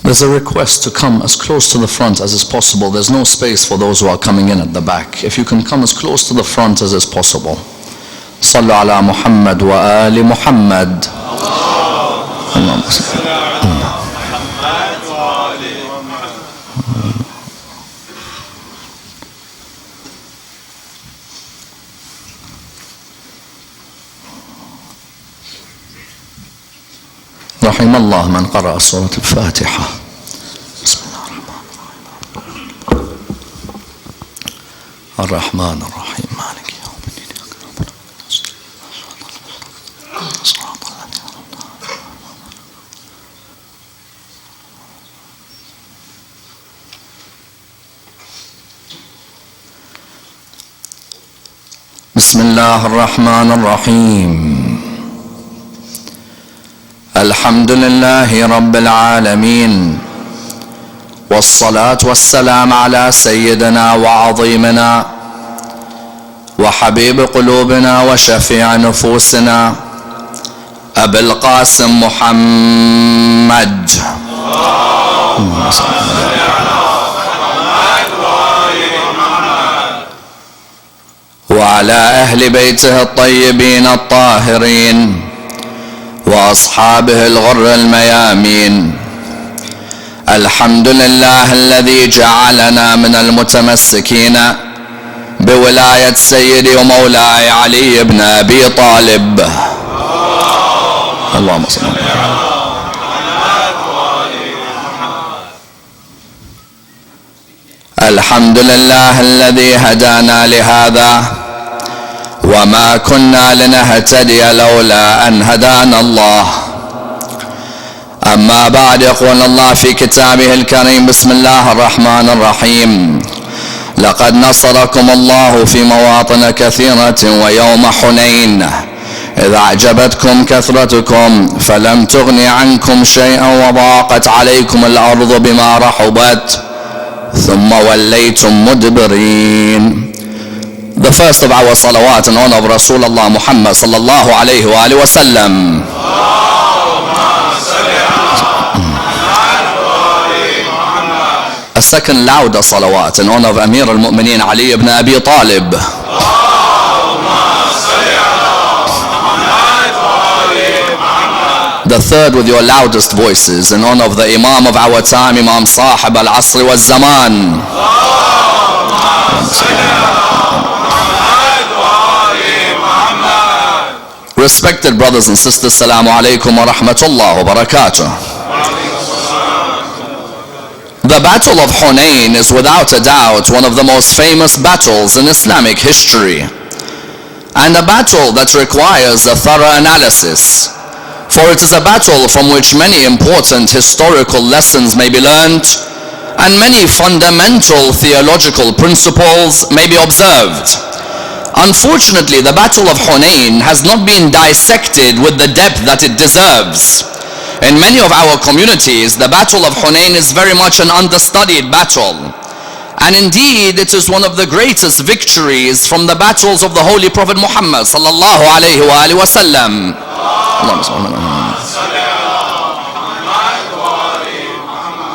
There's a request to come as close to the front as is possible. There's no space for those who are coming in at the back. If you can come as close to the front as is possible. Sallu ala Muhammad wa ali Muhammad. Allahumma salli ala Muhammad wa ali Muhammad. رحم الله من قرأ سورة الفاتحة. بسم الله الرحمن الرحيم مالك يوم الدين صراط الذين بسم الله الرحمن الرحيم. الحمد لله رب العالمين، والصلاة والسلام على سيدنا وعظيمنا وحبيب قلوبنا وشفيع نفوسنا أبي القاسم محمد. اللهم صل على محمد وعلى أهل بيته الطيبين الطاهرين وأصحابه الغر الميامين. الحمد لله الذي جعلنا من المتمسكين بولاية سيدي ومولاي علي بن أبي طالب. اللهم صل على محمد. الحمد لله الذي هدانا لهذا وما كنا لنهتدي لولا أن هدانا الله. أما بعد، يقول الله في كتابه الكريم: بسم الله الرحمن الرحيم. لقد نصركم الله في مواطن كثيرة ويوم حنين إذ أعجبتكم كثرتكم فلم تغن عنكم شيئا وضاقت عليكم الأرض بما رحبت ثم وليتم مدبرين. The first of our salawat in honor of Rasulullah Muhammad sallallahu alayhi wa alihi wa sallam. A second louder salawat in honor of Amir al-Mu'mineen Ali ibn Abi Talib. The third with your loudest voices in honor of the Imam of our time, Imam Sahib al-Asr wa zaman. Respected brothers and sisters, Assalamu alaikum wa rahmatullah wa barakatuh. The Battle of Hunayn is without a doubt one of the most famous battles in Islamic history, and a battle that requires a thorough analysis, for it is a battle from which many important historical lessons may be learned and many fundamental theological principles may be observed. Unfortunately, the Battle of Hunayn has not been dissected with the depth that it deserves. In many of our communities, the Battle of Hunayn is very much an understudied battle. And indeed, it is one of the greatest victories from the battles of the Holy Prophet Muhammad sallallahu alayhi wa alihi wa sallam.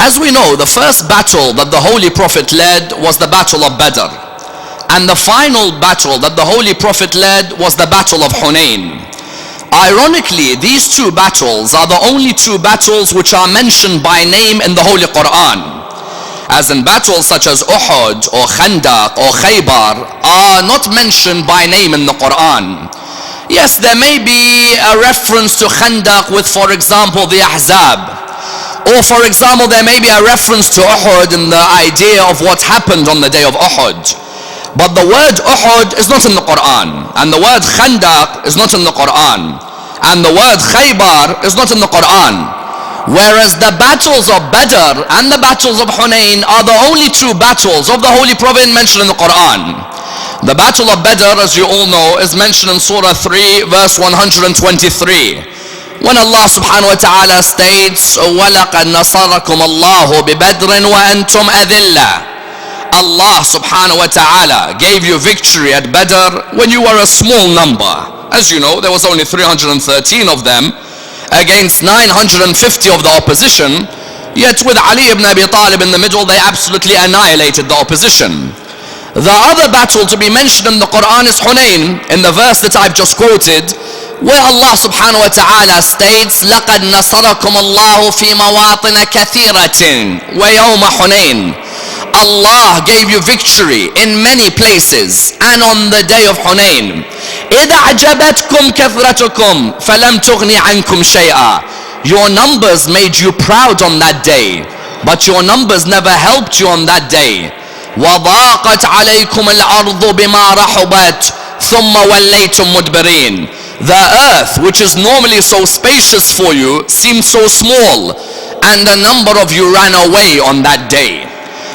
As we know, the first battle that the Holy Prophet led was the Battle of Badr. And the final battle that the Holy Prophet led was the Battle of Hunayn. Ironically, these two battles are the only two battles which are mentioned by name in the Holy Quran. As in battles such as Uhud or Khandaq or Khaybar are not mentioned by name in the Quran. Yes, there may be a reference to Khandaq with, for example, the Ahzab. Or for example, there may be a reference to Uhud in the idea of what happened on the day of Uhud. But the word Uhud is not in the Quran, and the word Khandaq is not in the Quran, and the word Khaybar is not in the Quran. Whereas the battles of Badr and the battles of Hunayn are the only two battles of the Holy Prophet mentioned in the Quran. The Battle of Badr, as you all know, is mentioned in Surah 3 verse 123. When Allah subhanahu wa ta'ala states, وَلَقَدْ نَصَرَكُمُ اللَّهُ بِبَدْرٍ وَأَنْتُمْ أَذِلَّةٌ. Allah subhanahu wa ta'ala gave you victory at Badr when you were a small number. As you know, there was only 313 of them against 950 of the opposition. Yet with Ali ibn Abi Talib in the middle, they absolutely annihilated the opposition. The other battle to be mentioned in the Quran is Hunayn, in the verse that I've just quoted, where Allah subhanahu wa ta'ala states, لَقَدْ نَصَرَكُمُ اللَّهُ فِي مَوَاطِنَ كَثِيرَةٍ وَيَوْمَ حُنَيْنٍ. Allah gave you victory in many places and on the day of Hunayn. إِذْ أَعْجَبَتْكُمْ كَثْرَتُكُمْ فَلَمْ تُغْنِ عَنْكُمْ شَيْئًا. Your numbers made you proud on that day, but your numbers never helped you on that day. وَضَاقَتْ عَلَيْكُمُ الْأَرْضُ بِمَا رَحُبَتْ ثُمَّ وَلَّيْتُمْ مُدْبِرِينَ. The earth, which is normally so spacious for you, seemed so small, and a number of you ran away on that day.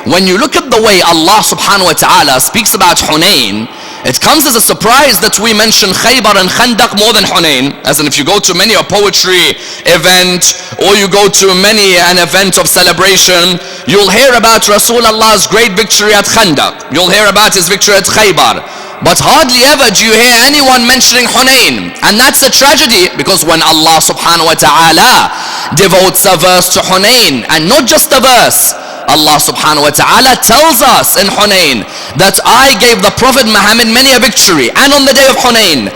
When you look at the way Allah subhanahu wa ta'ala speaks about Hunayn, it comes as a surprise that we mention Khaybar and Khandaq more than Hunayn. As in, if you go to many a poetry event, or you go to many an event of celebration, you'll hear about Rasulullah's great victory at Khandaq. You'll hear about his victory at Khaybar. But hardly ever do you hear anyone mentioning Hunayn. And that's a tragedy, because when Allah subhanahu wa ta'ala devotes a verse to Hunayn, and not just a verse, Allah subhanahu wa ta'ala tells us in Hunayn that I gave the Prophet Muhammad many a victory, and on the day of Hunayn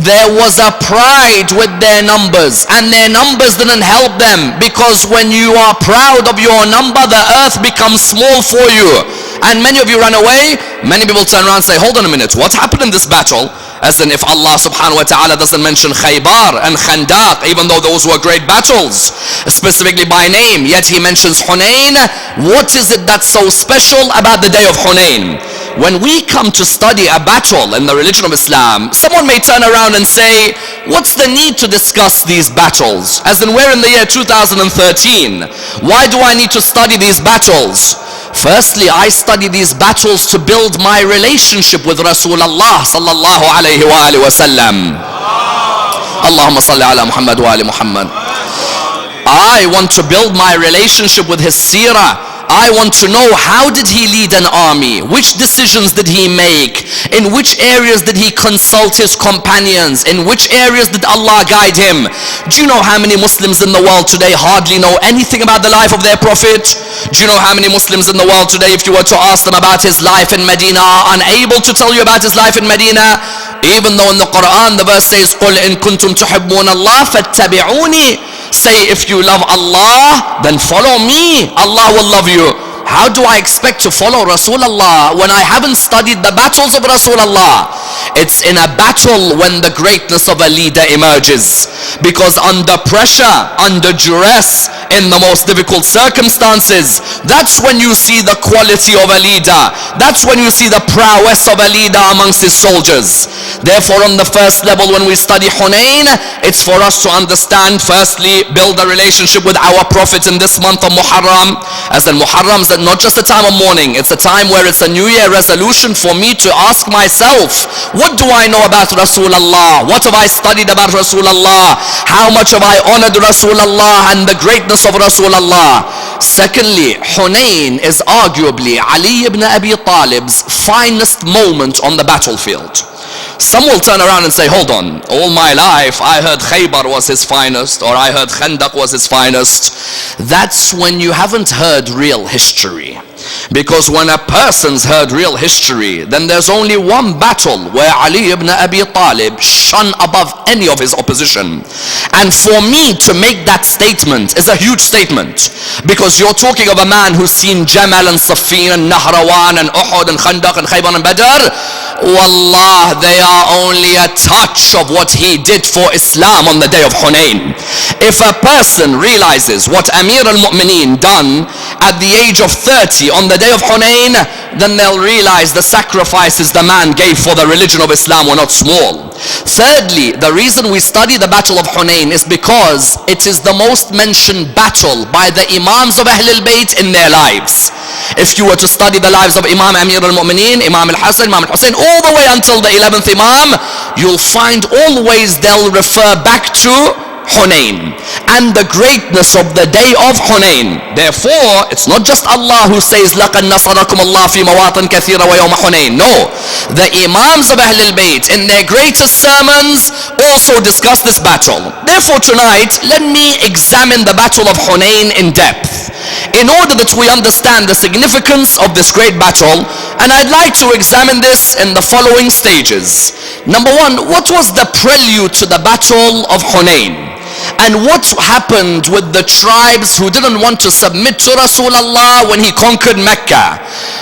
there was a pride with their numbers, and their numbers didn't help them, because when you are proud of your number, the earth becomes small for you, and many of you run away. Many people turn around and say, hold on a minute, what happened in this battle? As in, if Allah subhanahu wa ta'ala doesn't mention Khaybar and Khandaq, even though those were great battles, specifically by name, yet he mentions Hunayn, what is it that's so special about the day of Hunayn? When we come to study a battle in the religion of Islam, someone may turn around and say, what's the need to discuss these battles? As in, we're in the year 2013. Why do I need to study these battles? Firstly, I study these battles to build my relationship with Rasulullah sallallahu alayhi wa alihi wa sallam. Allahumma salli ala Muhammad wa ali Muhammad. I want to build my relationship with his seerah. I want to know, how did he lead an army? Which decisions did he make? In which areas did he consult his companions? In which areas did Allah guide him? Do you know how many Muslims in the world today hardly know anything about the life of their Prophet? Do you know how many Muslims in the world today, if you were to ask them about his life in Medina, are unable to tell you about his life in Medina? Even though in the Quran the verse says, قُلْ إِن كُنْتُمْ تُحِبُّونَ اللَّهَ فَاتَّبِعُونِي. Say, if you love Allah, then follow me. Allah will love you. How do I expect to follow Rasulullah when I haven't studied the battles of Rasulullah? It's in a battle when the greatness of a leader emerges. Because under pressure, under duress, in the most difficult circumstances, that's when you see the quality of a leader. That's when you see the prowess of a leader amongst his soldiers. Therefore, on the first level, when we study Hunayn, it's for us to understand, firstly, build a relationship with our Prophet in this month of Muharram. As in, Muharram is not just a time of mourning, it's a time where it's a New Year resolution for me to ask myself, what do I know about Rasulullah? What have I studied about Rasulullah? How much have I honored Rasulullah and the greatness of Rasulullah? Secondly, Hunayn is arguably Ali ibn Abi Talib's finest moment on the battlefield. Some will turn around and say, hold on, all my life I heard Khaybar was his finest, or I heard Khandaq was his finest. That's when you haven't heard real history. Because when a person's heard real history, then there's only one battle where Ali ibn Abi Talib shone above any of his opposition. And for me to make that statement is a huge statement, because you're talking of a man who's seen Jamal and Siffin and Nahrawan and Uhud and Khandaq and Khaybar and Badr. Wallah, they are only a touch of what he did for Islam on the day of Hunayn. If a person realizes what Amir al-Mu'mineen done at the age of 30 on the day of Hunayn, then they'll realize the sacrifices the man gave for the religion of Islam were not small. Thirdly, the reason we study the battle of Hunayn is because it is the most mentioned battle by the Imams of Ahlul Bayt in their lives. If you were to study the lives of Imam Amir al-Mu'mineen, Imam al-Hasan, Imam al-Hussein, all the way until the 11th Imam, you'll find always they'll refer back to Hunayn and the greatness of the day of Hunayn. Therefore, it's not just Allah who says لَقَدْ نَصَرَكُمُ اللَّهُ فِي مَوَاطٍ كَثِيرًا وَيَوْمَ Hunayn. No, the Imams of Ahlul Bayt in their greatest sermons also discuss this battle. Therefore tonight, let me examine the battle of Hunayn in depth in order that we understand the significance of this great battle, and I'd like to examine this in the following stages. Number one, what was the prelude to the battle of Hunayn? And what happened with the tribes who didn't want to submit to Rasulullah when he conquered Mecca?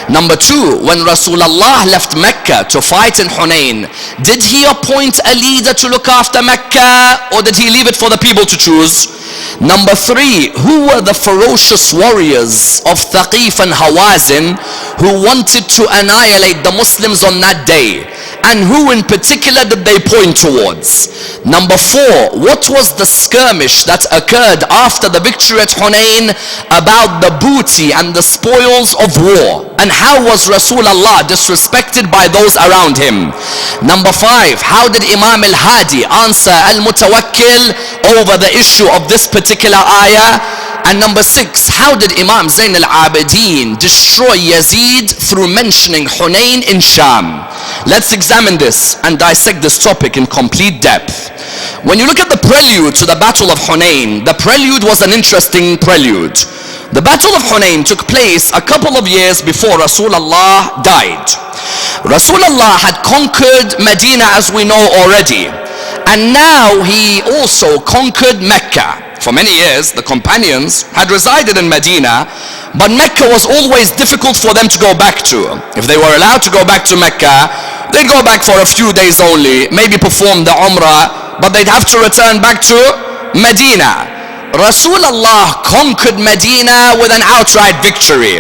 Number two, when Rasulullah left Mecca to fight in Hunayn, did he appoint a leader to look after Mecca, or did he leave it for the people to choose? Number three, who were the ferocious warriors of Thaqif and Hawazin who wanted to annihilate the Muslims on that day? And who in particular did they point towards? Number four, what was the skirmish that occurred after the victory at Hunayn about the booty and the spoils of war? And how was Rasulullah disrespected by those around him? Number five, how did Imam al-Hadi answer al-Mutawakkil over the issue of this particular ayah? And number six, how did Imam Zayn al-Abidin destroy Yazid through mentioning Hunayn in Sham? Let's examine this and dissect this topic in complete depth. When you look at the prelude to the battle of Hunayn, the prelude was an interesting prelude. The battle of Hunayn took place a couple of years before Rasulullah died. Rasulullah had conquered Medina, as we know already, and now he also conquered Mecca. For many years, the companions had resided in Medina, but Mecca was always difficult for them to go back to. If they were allowed to go back to Mecca, they'd go back for a few days only, maybe perform the Umrah, but they'd have to return back to Medina. Rasulullah conquered Medina with an outright victory.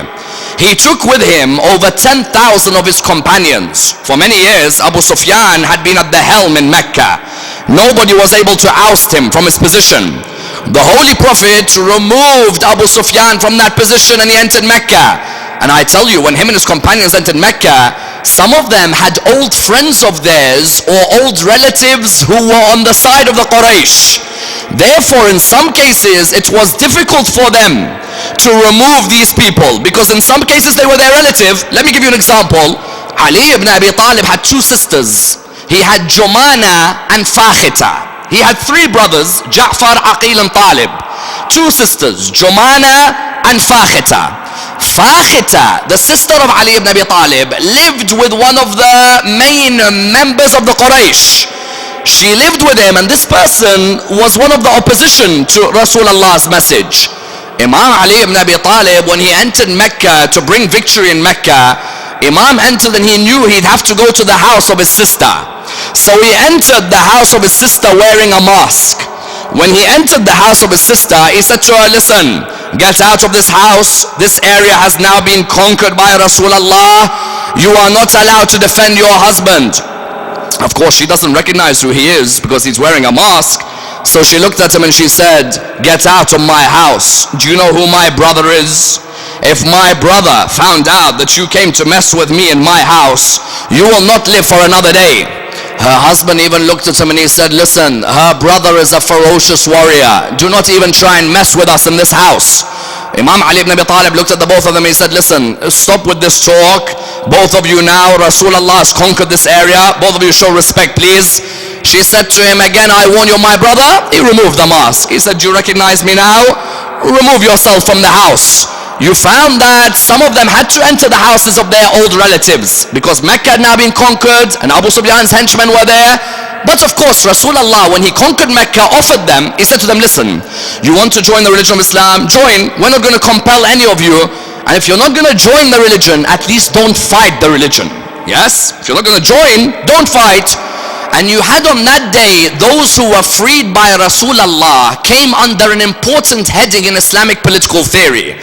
He took with him over 10,000 of his companions. For many years, Abu Sufyan had been at the helm in Mecca. Nobody was able to oust him from his position. The Holy Prophet removed Abu Sufyan from that position and he entered Mecca. And I tell you, when him and his companions entered Mecca, some of them had old friends of theirs or old relatives who were on the side of the Quraysh. Therefore, in some cases, it was difficult for them to remove these people, because in some cases they were their relative. Let me give you an example. Ali ibn Abi Talib had two sisters. He had Jumana and Fakhita. He had three brothers, Ja'far, Aqil and Talib. Two sisters, Jumana and Fakhita. Fakhita, the sister of Ali ibn Abi Talib, lived with one of the main members of the Quraysh. She lived with him, and this person was one of the opposition to Rasulullah's message. Imam Ali ibn Abi Talib, when he entered Mecca to bring victory in Mecca, Imam entered and he knew he'd have to go to the house of his sister. So he entered the house of his sister wearing a mask. When he entered the house of his sister, he said to her, listen, get out of this house. This area has now been conquered by Rasulullah. You are not allowed to defend your husband. Of course, she doesn't recognize who he is because he's wearing a mask. So she looked at him and she said, get out of my house. Do you know who my brother is? If my brother found out that you came to mess with me in my house, you will not live for another day. Her husband even looked at him and he said, listen, her brother is a ferocious warrior. Do not even try and mess with us in this house. Imam Ali ibn Abi Talib looked at the both of them and he said, listen, stop with this talk. Both of you now, Rasulullah has conquered this area. Both of you show respect, please. She said to him again, I warn you, my brother. He removed the mask. He said, do you recognize me now? Remove yourself from the house. You found that some of them had to enter the houses of their old relatives because Mecca had now been conquered and Abu Sufyan's henchmen were there. But of course, Rasulullah, when he conquered Mecca, offered them, he said to them, listen, you want to join the religion of Islam? Join. We're not going to compel any of you. And if you're not going to join the religion, at least don't fight the religion. Yes? If you're not going to join, don't fight. And you had on that day, those who were freed by Rasulullah came under an important heading in Islamic political theory.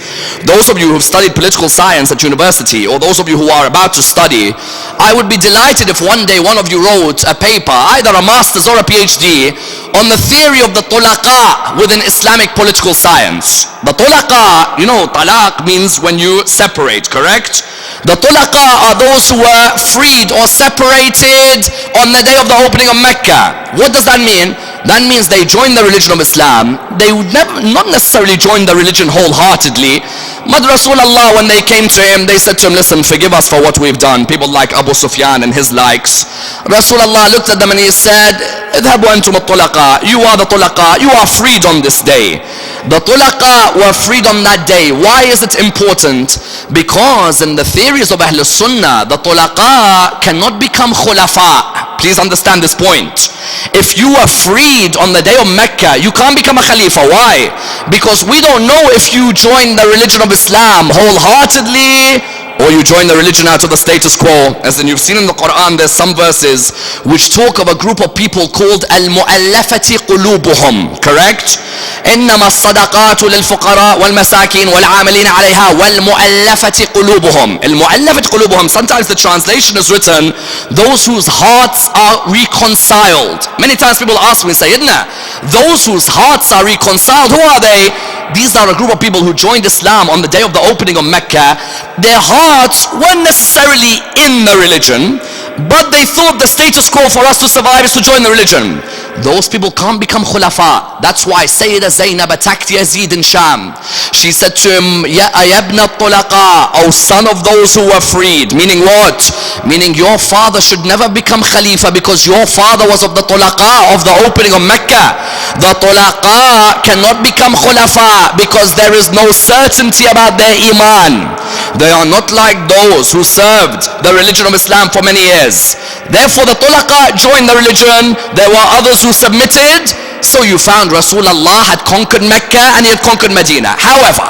Those of you who've studied political science at university, or those of you who are about to study, I would be delighted if one day one of you wrote a paper, either a master's or a PhD, on the theory of the tulaqa within Islamic political science. The tulaqa, you know, talaq means when you separate, correct? The tulaqa are those who were freed or separated on the day of the opening of Mecca. What does that mean? That means they join the religion of Islam. They would not necessarily join the religion wholeheartedly. But Rasulullah, when they came to him, they said to him, listen, forgive us for what we've done. People like Abu Sufyan and his likes. Rasulullah looked at them and he said, اذهبوا أنتم الطلقاء. You are the tulaqa. You are freed on this day. The tulaqa were freed on that day. Why is it important? Because in the theories of Ahl Sunnah, the tulaqa cannot become khulafa. Please understand this point. If you are freed on the day of Mecca, you can't become a Khalifa. Why? Because we don't know if you join the religion of Islam wholeheartedly or you join the religion out of the status quo. As in, you've seen in the Quran, there's some verses which talk of a group of people called al-mu'allafati qulubuhum. Correct? إنما الصدقات للفقراء والمساكين والعاملين عليها والمؤلفة قلوبهم. المؤلفة قلوبهم. Sometimes the translation is written, those whose hearts are reconciled. Many times people ask me, Sayyidina, those whose hearts are reconciled, who are they? These are a group of people who joined Islam on the day of the opening of Mecca. Their hearts weren't necessarily in the religion, but they thought the status quo for us to survive is to join the religion. Those people can't become khulafa. That's why Sayyida Zainab attacked Yazid in Sham. She said to him, Ya ayabna tulaqa, O son of those who were freed. Meaning what? Meaning your father should never become Khalifa because your father was of the tulaqa of the opening of Mecca. The tulaqa cannot become khulafa because there is no certainty about their iman. They are not like those who served the religion of Islam for many years. Therefore the tulaqa joined the religion. There were others who submitted. So you found Rasulullah had conquered Mecca and he had conquered Medina. However,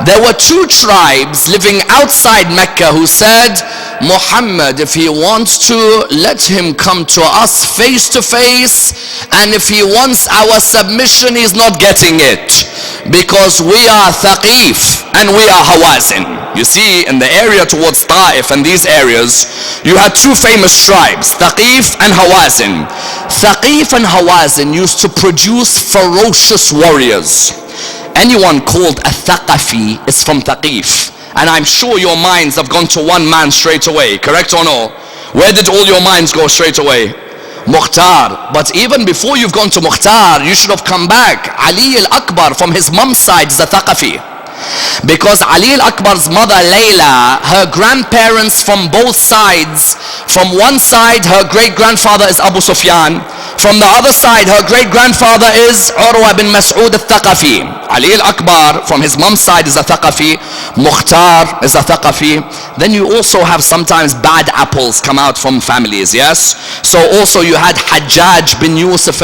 there were two tribes living outside Mecca who said, Muhammad, if he wants to, let him come to us face to face, and if he wants our submission, he's not getting it, because we are Thaqif and we are Hawazin. You see, in the area towards Ta'if and these areas, you had two famous tribes, Thaqif and Hawazin. Thaqif and Hawazin used to produce ferocious warriors. Anyone called a Thaqafi is from Thaqif. And I'm sure your minds have gone to one man straight away, correct or no? Where did all your minds go straight away? Mukhtar. But even before you've gone to Mukhtar, you should have come back. Ali al-Akbar from his mom's side is a Thaqafi. Because Ali al-Akbar's mother Layla, her grandparents from both sides, from one side her great-grandfather is Abu Sufyan, from the other side her great-grandfather is Urwa bin Mas'ud al-Thaqafi. Ali al-Akbar from his mom's side is a Thaqafi, Mukhtar is a Thaqafi. Then you also have sometimes bad apples come out from families, yes? So also you had Hajjaj bin Yusuf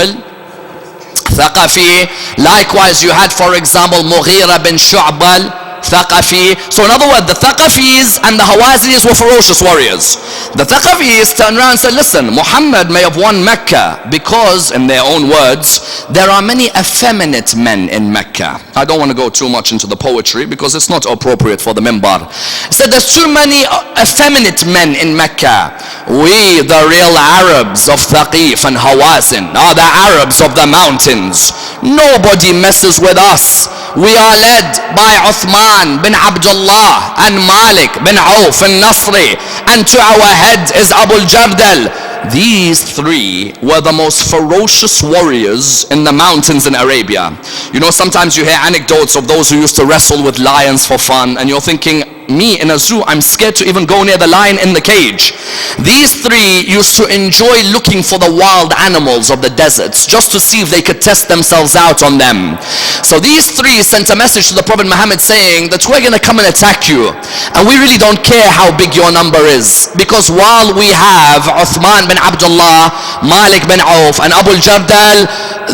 Thaqafi. Likewise you had, for example, Mughira bin Shu'bal Thaqafi. So in other words, the Thaqafis and the Hawazinis were ferocious warriors. The Thaqafis turned around and said, listen, Muhammad may have won Mecca because, in their own words, there are many effeminate men in Mecca. I don't want to go too much into the poetry because it's not appropriate for the minbar. He said there's too many effeminate men in Mecca. We, the real Arabs of Thaqif and Hawazin, are the Arabs of the mountains. Nobody messes with us. We are led by Uthman bin Abdullah and Malik bin Auf al-Nasri, and to our head is Abu al-Jardal. These three were the most ferocious warriors in the mountains in Arabia. You know, sometimes you hear anecdotes of those who used to wrestle with lions for fun, and you're thinking, me in a zoo, I'm scared to even go near the lion in the cage. These three used to enjoy looking for the wild animals of the deserts just to see if they could test themselves out on them. So these three sent a message to the Prophet Muhammad saying that we're going to come and attack you, and we really don't care how big your number is, because while we have Uthman bin Abdullah, Malik bin Auf and Abu al-Jardal,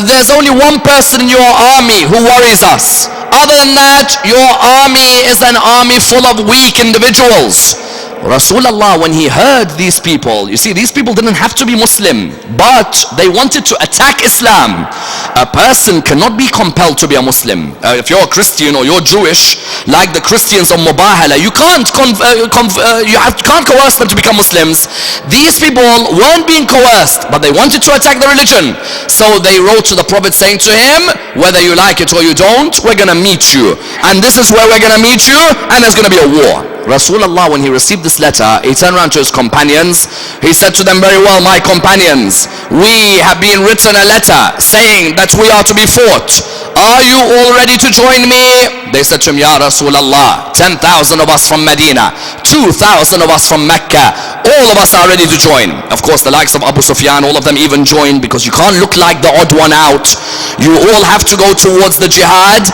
there's only one person in your army who worries us. Other than that, your army is an army full of weak individuals. Rasulullah, when he heard these people, you see, these people didn't have to be Muslim, but they wanted to attack Islam. A person cannot be compelled to be a Muslim. If you're a Christian or you're Jewish, like the Christians of Mubahala, you can't coerce them to become Muslims. These people weren't being coerced, but they wanted to attack the religion. So they wrote to the Prophet saying to him, whether you like it or you don't, we're gonna meet you. And this is where we're gonna meet you, and there's gonna be a war. Rasulullah, when he received this letter, he turned around to his companions. He said to them, very well, my companions, we have been written a letter saying that we are to be fought. Are you all ready to join me? They said to him, Ya Rasulullah, 10,000 of us from Medina, 2,000 of us from Mecca, all of us are ready to join. Of course, the likes of Abu Sufyan, all of them even joined, because you can't look like the odd one out. You all have to go towards the jihad.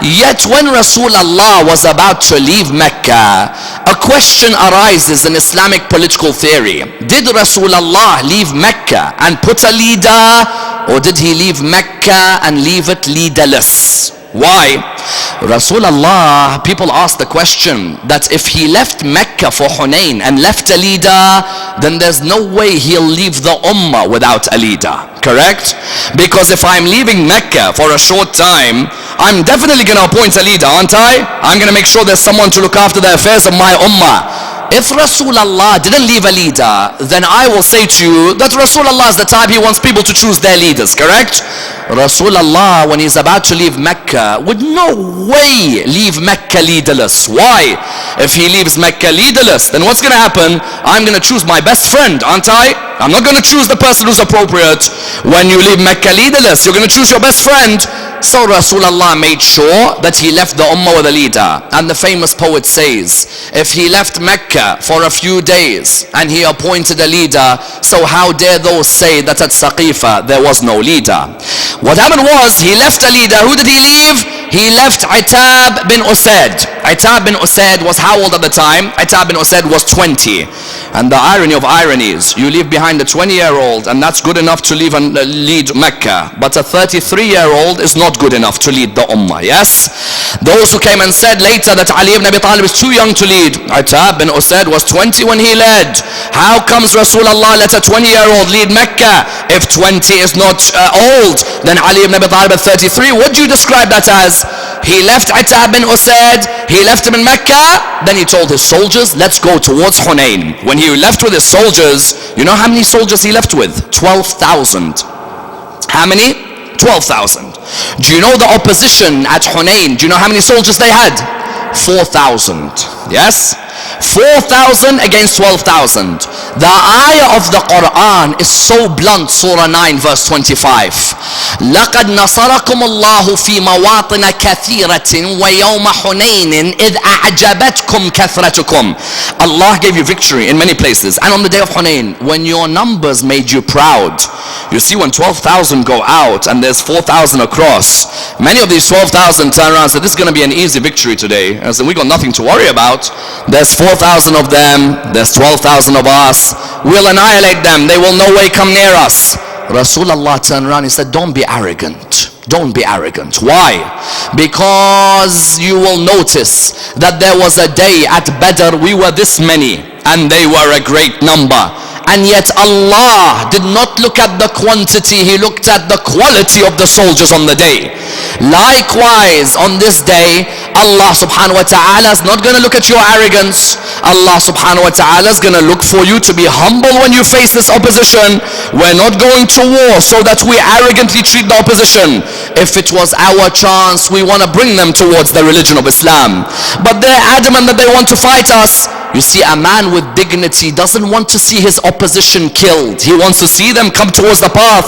Yet when Rasulullah was about to leave Mecca, a question arises in Islamic political theory. Did Rasulullah leave Mecca and put a leader, or did he leave Mecca and leave it leaderless? Why? Rasulullah, people ask the question that if he left Mecca for Hunain and left a leader, then there's no way he'll leave the ummah without a leader. Correct? Because if I'm leaving Mecca for a short time, I'm definitely going to appoint a leader, aren't I? I'm going to make sure there's someone to look after the affairs of my ummah. If Rasulullah didn't leave a leader, then I will say to you that Rasulullah is the type, he wants people to choose their leaders, correct? Rasulullah, when he's about to leave Mecca, would no way leave Mecca leaderless. Why? If he leaves Mecca leaderless, then what's going to happen? I'm going to choose my best friend, aren't I? I'm not going to choose the person who's appropriate. When you leave Mecca leaderless, you're going to choose your best friend. So Rasulullah made sure that he left the ummah with a leader. And the famous poet says, if he left Mecca for a few days and he appointed a leader, so how dare those say that at Saqifa there was no leader? What happened was, he left a leader. Who did he leave? He left Itab bin Usaid. Itab bin Usaid was how old at the time? Itab bin Usaid was 20. And the irony of ironies, you leave behind a 20-year-old, and that's good enough to lead Mecca. But a 33-year-old is not good enough to lead the ummah, yes? Those who came and said later that Ali ibn Abi Talib is too young to lead. Itab bin Usaid was 20 when he led. How comes Rasulullah let a 20-year-old lead Mecca? If 20 is not old, then Ali ibn Abi Talib at 33, what do you describe that as? He left Itab bin Usaid, he left him in Mecca, then he told his soldiers, let's go towards Hunain. When he left with his soldiers, you know how many soldiers he left with? 12,000. How many? 12,000. Do you know the opposition at Hunain? Do you know how many soldiers they had? 4,000. Yes? 4,000 against 12,000. The ayah of the Quran is so blunt. Surah 9 verse 25. لَقَدْ نَصَرَكُمُ اللَّهُ فِي مَوَاطِنَ كَثِيرَةٍ وَيَوْمَ حُنَيْنٍ إِذْ أَعْجَبَتْكُمْ كَثْرَتُكُمْ. Allah gave you victory in many places. And on the day of Hunain, when your numbers made you proud. You see, when 12,000 go out and there's 4,000 across, many of these 12,000 turn around and say, this is going to be an easy victory today. And I said, we got nothing to worry about. There's 4,000 of them, there's 12,000 of us. We'll annihilate them. They will no way come near us. Rasulullah turned around and said, don't be arrogant. Don't be arrogant. Why? Because you will notice that there was a day at Badr we were this many and they were a great number. And yet Allah did not look at the quantity, He looked at the quality of the soldiers on the day. Likewise, on this day, Allah subhanahu wa ta'ala is not going to look at your arrogance. Allah subhanahu wa ta'ala is going to look for you to be humble when you face this opposition. We're not going to war so that we arrogantly treat the opposition. If it was our chance, we want to bring them towards the religion of Islam. But they're adamant that they want to fight us. You see, a man with dignity doesn't want to see his opposition killed. He wants to see them come towards the path.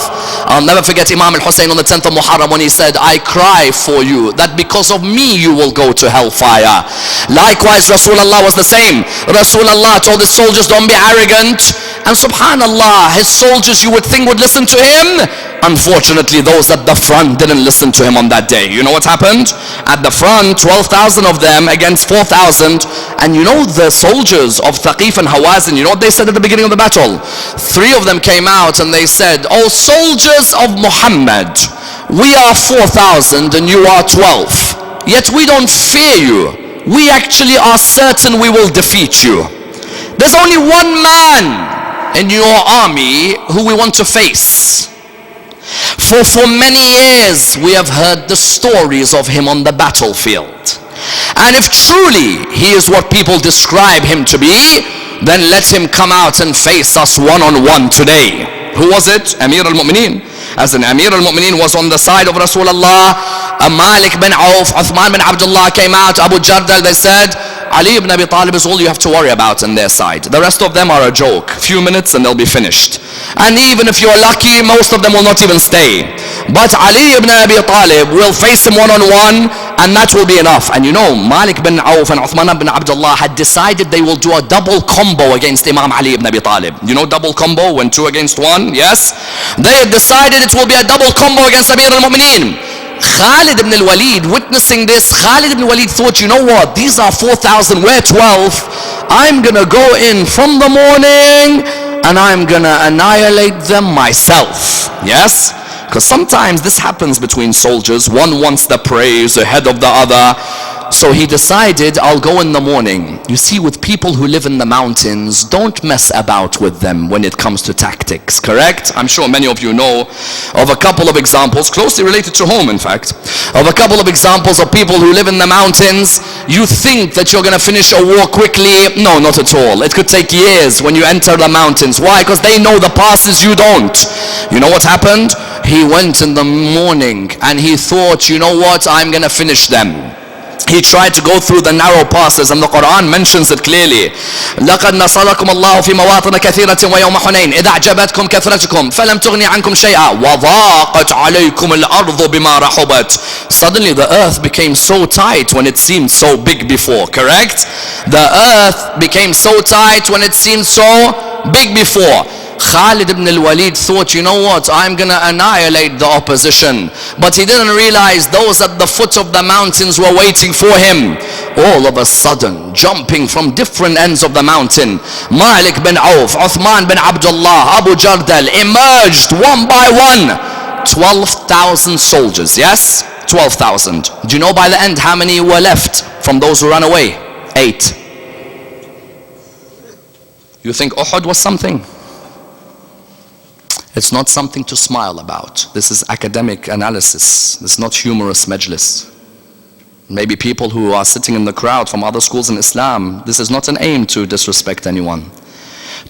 I'll never forget Imam al-Hussein on the 10th of Muharram when he said, I cry for you that because of me you will go to hellfire. Likewise, Rasulullah was the same. Rasulullah told his soldiers, don't be arrogant. And subhanallah, his soldiers you would think would listen to him. Unfortunately, those at the front didn't listen to him on that day. You know what happened? At the front, 12,000 of them against 4,000. And you know the soldiers of Thaqif and Hawazin, you know what they said at the beginning of the battle? 3 of them came out and they said, oh soldiers of Muhammad, we are 4,000 and you are 12. Yet we don't fear you. We actually are certain we will defeat you. There's only one man in your army who we want to face. For many years we have heard the stories of him on the battlefield. And if truly he is what people describe him to be, then let him come out and face us one-on-one today. Who was it? Amir al-Mu'mineen. as an Amir al-Mu'mineen was on the side of Rasulullah. Malik bin Auf, Uthman bin Abdullah came out, Abu Jardal, they said, Ali ibn Abi Talib is all you have to worry about on their side. The rest of them are a joke. Few minutes and they'll be finished. And even if you're lucky, most of them will not even stay. But Ali ibn Abi Talib will face him one-on-one, and that will be enough. And you know, Malik bin Auf and Uthman bin Abdullah had decided they will do a double combo against Imam Ali ibn Abi Talib. You know double combo, when 2 against 1? Yes? They had decided it will be a double combo against Amir al-Mu'mineen. Khalid ibn al-Walid, witnessing this, Khalid ibn al-Walid thought, you know what, these are 4,000, we're 12. I'm gonna go in from the morning and I'm gonna annihilate them myself. Yes? Because sometimes this happens between soldiers. One wants the praise ahead of the other. So he decided, I'll go in the morning. You see, with people who live in the mountains, don't mess about with them when it comes to tactics, correct? I'm sure many of you know of a couple of examples, closely related to home in fact, of a couple of examples of people who live in the mountains. You think that you're going to finish a war quickly. No, not at all. It could take years when you enter the mountains. Why? Because they know the passes, you don't. You know what happened? He went in the morning and he thought, you know what, I'm going to finish them. He tried to go through the narrow passes, and the Quran mentions it clearly. لَقَدْ نَصَرَكُمُ اللَّهُ فِي مَوَاطِنَ كَثِيرَةٍ وَيَوْمَ حُنَيْنٍ إِذَا أَعْجَبَتْكُمْ كَثْرَتُكُمْ فَلَمْ تُغْنِ عَنْكُمْ شَيْئًا وَضَاقَتْ عَلَيْكُمُ الْأَرْضُ بِمَا رَحُبَتْ. Suddenly the earth became so tight when it seemed so big before, correct? The earth became so tight when it seemed so big before. Khalid ibn al-Walid thought, you know what, I'm gonna annihilate the opposition. But he didn't realize those at the foot of the mountains were waiting for him. All of a sudden, jumping from different ends of the mountain, Malik bin Auf, Uthman bin Abdullah, Abu Jardal emerged one by one. 12,000 soldiers, yes? 12,000. Do you know by the end how many were left from those who ran away? 8. You think Uhud was something? It's not something to smile about. This is academic analysis. This is not humorous majlis. Maybe people who are sitting in the crowd from other schools in Islam, this is not an aim to disrespect anyone.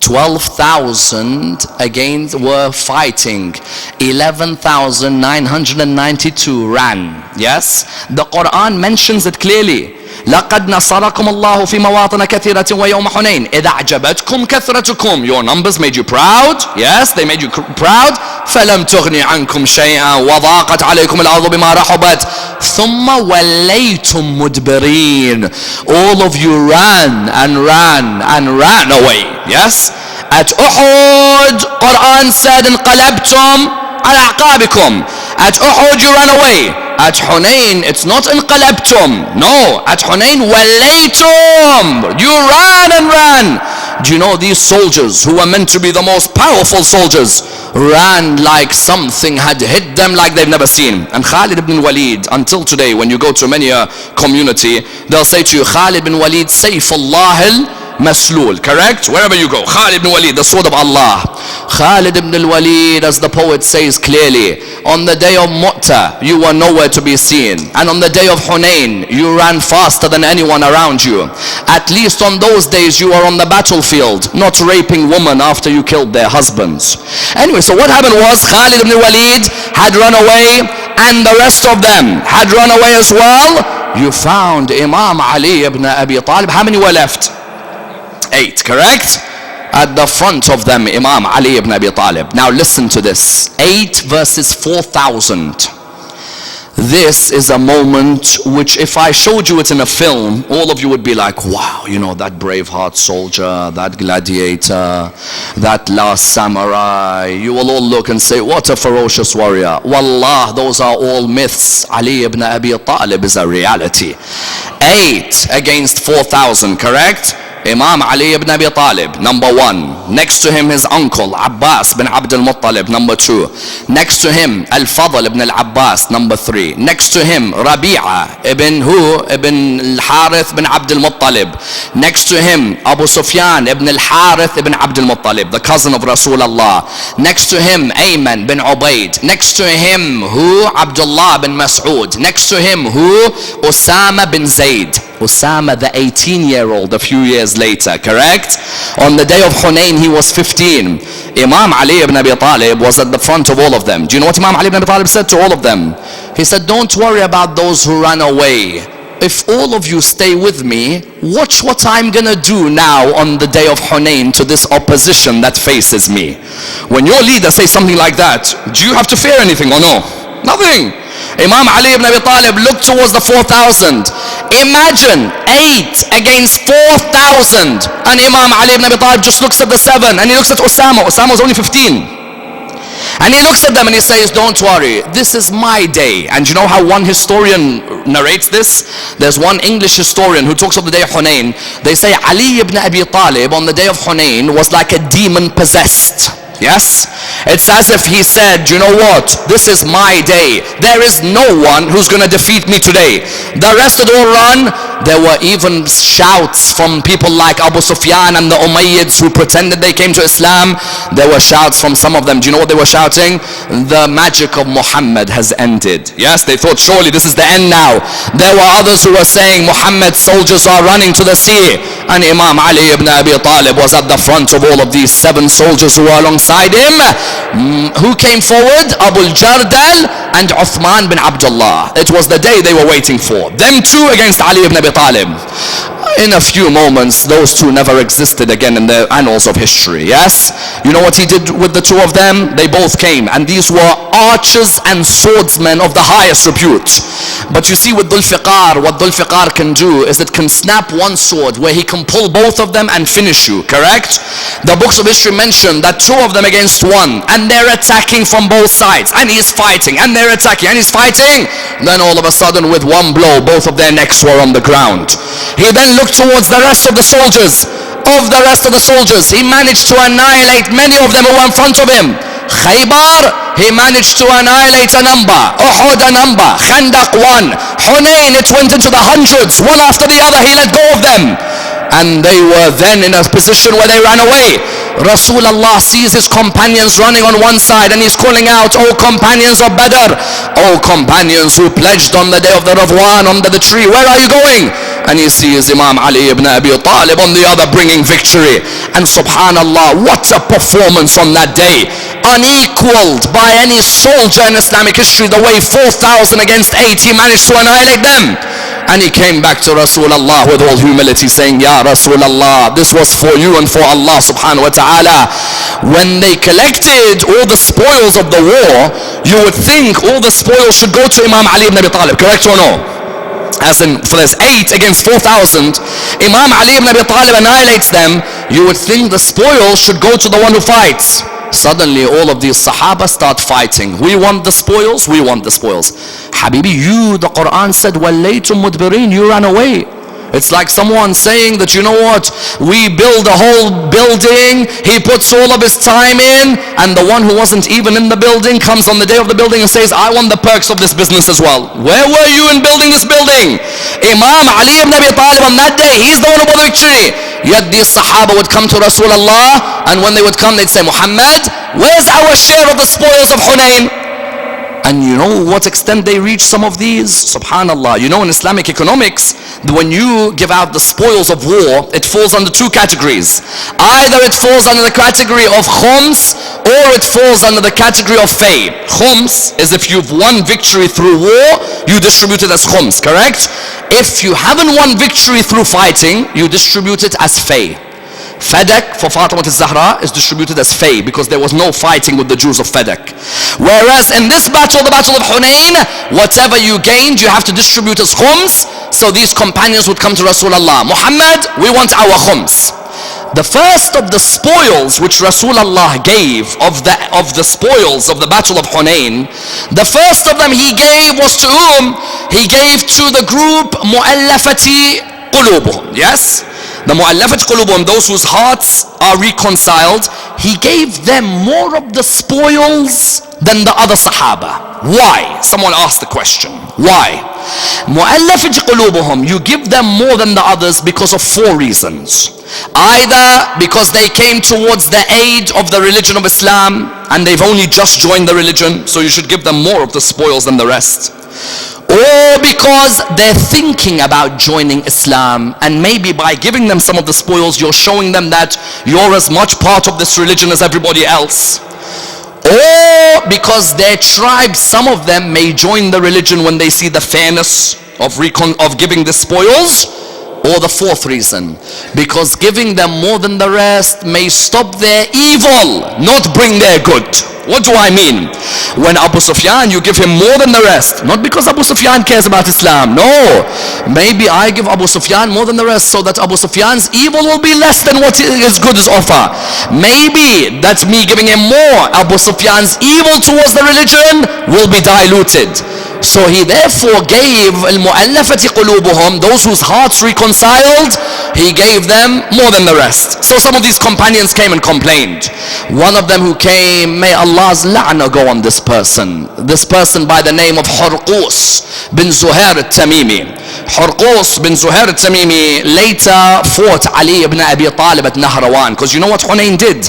12,000 again were fighting. 11,992 ran. Yes? The Quran mentions it clearly. لَقَدْ نَصَرَكُمُ اللَّهُ فِي مَوَاطِنَ كَثِيرَةٍ وَيَوْمَ حُنَيْنٍ إِذَا أَعْجَبَتْكُمْ كَثْرَتُكُمْ. Your numbers made you proud. Yes, they made you proud. فَلَمْ تُغْنِ عَنْكُمْ شَيْئًا وَضَاقَتْ عَلَيْكُمُ الْأَرْضُ بِمَا رَحُبَتْ ثُمَّ وَلَّيْتُمْ مُدْبِرِينَ. All of you ran and ran and ran away. Yes? At Uhud, Quran said, انقلبتم على أعقابكم. At Uhud you ran away. At Hunayn it's not انقلبتم. No, at Hunayn وَلَّيْتُمْ. You ran and ran. Do you know these soldiers who were meant to be the most powerful soldiers ran like something had hit them like they've never seen? And Khalid ibn Walid, until today when you go to many a community, they'll say to you, Khalid ibn Walid, Sayfullah Maslul, correct? Wherever you go, Khalid ibn Walid, the sword of Allah. Khalid ibn al-Walid, as the poet says clearly, on the day of Mu'tah, you were nowhere to be seen. And on the day of Hunayn, you ran faster than anyone around you. At least on those days, you were on the battlefield, not raping women after you killed their husbands. Anyway, so what happened was, Khalid ibn al-Walid had run away, and the rest of them had run away as well. You found Imam Ali ibn Abi Talib. How many were left? 8, correct? At the front of them, Imam Ali ibn Abi Talib. Now listen to this. 8 versus 4,000. This is a moment which if I showed you it in a film, all of you would be like, wow, you know, that Braveheart soldier, that gladiator, that last samurai. You will all look and say, what a ferocious warrior. Wallah, those are all myths. Ali ibn Abi Talib is a reality. 8 against 4,000, correct? Imam Ali ibn Abi Talib, number 1. Next to him his uncle Abbas bin Abd al-Muttalib, number 2. Next to him Al-Fadl ibn al-Abbas, number 3. Next to him Rabi'a ibn al-Harith bin Abd al-Muttalib. Next to him Abu Sufyan ibn al-Harith ibn Abd al-Muttalib, the cousin of Rasulullah. Next to him Ayman bin Ubayd. Next to him who? Abdullah bin Mas'ud. Next to him who? Osama bin Zayd. Osama, the 18-year-old, a few years later, correct? On the day of Hunayn, he was 15. Imam Ali ibn Abi Talib was at the front of all of them. Do you know what Imam Ali ibn Abi Talib said to all of them? He said, don't worry about those who ran away. If all of you stay with me, watch what I'm gonna do now on the day of Hunayn to this opposition that faces me. When your leader says something like that, do you have to fear anything or no? Nothing. Imam Ali ibn Abi Talib looked towards the 4,000. Imagine 8 against 4,000. And Imam Ali ibn Abi Talib just looks at the 7 and he looks at Osama. Osama was only 15. And he looks at them and he says, don't worry, this is my day. And you know how one historian narrates this? There's one English historian who talks of the day of Hunayn. They say Ali ibn Abi Talib on the day of Hunayn was like a demon possessed. Yes? It's as if he said, you know what? This is my day. There is no one who's going to defeat me today. The rest had all run. There were even shouts from people like Abu Sufyan and the Umayyads who pretended they came to Islam. There were shouts from some of them. Do you know what they were shouting? The magic of Muhammad has ended. Yes, they thought surely this is the end now. There were others who were saying Muhammad's soldiers are running to the sea. And Imam Ali ibn Abi Talib was at the front of all of these 7 soldiers who were alongside him. Who came forward? Abu al-Jardal and Uthman bin Abdullah. It was the day they were waiting for. Them two against Ali ibn Abi Talib. In a few moments, those two never existed again in the annals of history. Yes? You know what he did with the two of them? They both came, and these were archers and swordsmen of the highest repute. But you see with Dhul Fiqar, what Dhul Fiqar can do is it can snap one sword where he can pull both of them and finish you, correct? The books of history mention that 2 of them against 1, and they're attacking from both sides, and he's fighting, and they're attacking, and he's fighting. Then all of a sudden with one blow, both of their necks were on the ground. He then looked towards the rest of the soldiers. He managed to annihilate many of them who were in front of him. Khaybar, he managed to annihilate a number. Uhud a number. Khandaq 1. Hunayn, it went into the hundreds. One after the other, he let go of them. And they were then in a position where they ran away. Rasulullah sees his companions running on one side and he's calling out, O companions of Badr, O companions who pledged on the day of the Ridwan under the tree, where are you going? And he sees Imam Ali ibn Abi Talib on the other bringing victory. And subhanallah, what a performance on that day. Unequaled by any soldier in Islamic history. The way 4,000 against 8, he managed to annihilate them. And he came back to Rasulullah with all humility saying, Ya Rasulullah, this was for you and for Allah subhanahu wa ta'ala. When they collected all the spoils of the war, you would think all the spoils should go to Imam Ali ibn Abi Talib, correct or no? As in, for there's 8 against 4,000, Imam Ali ibn Abi Talib annihilates them. You would think the spoils should go to the one who fights. Suddenly all of these Sahaba start fighting. We want the spoils, we want the spoils. Habibi, you, the Quran said, وَاللَّيْتُمْ مُدْبِرِينَ, you ran away. It's like someone saying that, you know what, we build a whole building, he puts all of his time in, and the one who wasn't even in the building comes on the day of the building and says, I want the perks of this business as well. Where were you in building this building? Imam Ali ibn Abi Talib on that day, he's the one who got the victory. Yet these Sahaba would come to Rasulullah, and when they would come, they'd say, Muhammad, where's our share of the spoils of Hunayn? And you know what extent they reach some of these? Subhanallah. You know, in Islamic economics, when you give out the spoils of war, it falls under 2 categories. Either it falls under the category of khums, or it falls under the category of fay. Khums is if you've won victory through war, you distribute it as khums, correct? If you haven't won victory through fighting, you distribute it as fay. Fadak for Fatima al-Zahra is distributed as fay because there was no fighting with the Jews of Fadak. Whereas in this battle, the battle of Hunayn, whatever you gained, you have to distribute as khums. So these companions would come to Rasulullah, Muhammad, we want our khums. The first of the spoils which Rasulullah gave of the spoils of the battle of Hunayn, the first of them he gave was to whom? He gave to the group Mu'allafati Qulubuhum. Yes? The Mu'allafat Qulubuhum, those whose hearts are reconciled, he gave them more of the spoils than the other Sahaba. Why? Someone asked the question. Why? Mu'allafat Qulubuhum, you give them more than the others because of 4 reasons. Either because they came towards the aid of the religion of Islam and they've only just joined the religion, so you should give them more of the spoils than the rest. or because they're thinking about joining Islam, and maybe by giving them some of the spoils you're showing them that you're as much part of this religion as everybody else, or because their tribe, some of them may join the religion when they see the fairness of giving the spoils. Or the fourth reason, because giving them more than the rest may stop their evil, not bring their good. What do I mean? When Abu Sufyan, you give him more than the rest, not because Abu Sufyan cares about Islam, no. Maybe I give Abu Sufyan more than the rest so that Abu Sufyan's evil will be less than what his good is offer. Maybe that's me giving him more, Abu Sufyan's evil towards the religion will be diluted. So he therefore gave al-mu'allafati qulubuhum, those whose hearts reconciled, he gave them more than the rest. So some of these companions came and complained. One of them who came, may Allah's la'na go on this person by the name of Hurqus bin Zuhair al-Tamimi. Hurqus bin Zuhair al-Tamimi later fought Ali ibn Abi Talib at Nahrawan, because you know what Hunayn did?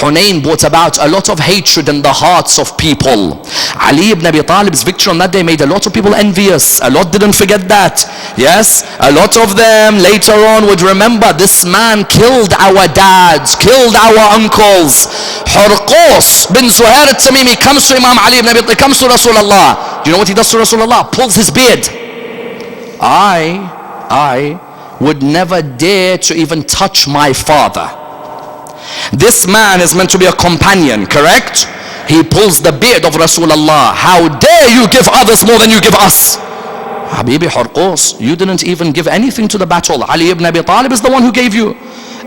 Hunayn brought about a lot of hatred in the hearts of people. Ali ibn Abi Talib's victory on that day made a lot of people envious. A lot didn't forget that. Yes, a lot of them later on would remember, this man killed our dads, killed our uncles. Hurqus bin Zuhair al-Tamimi comes to Imam Ali ibn Abi Talib, comes to Rasulullah. Do you know what he does to Rasulullah? Pulls his beard. I would never dare to even touch my father. This man is meant to be a companion, correct? He pulls the beard of Rasulullah. How dare you give others more than you give us? Habibi Hurqus, you didn't even give anything to the battle. Ali ibn Abi Talib is the one who gave you.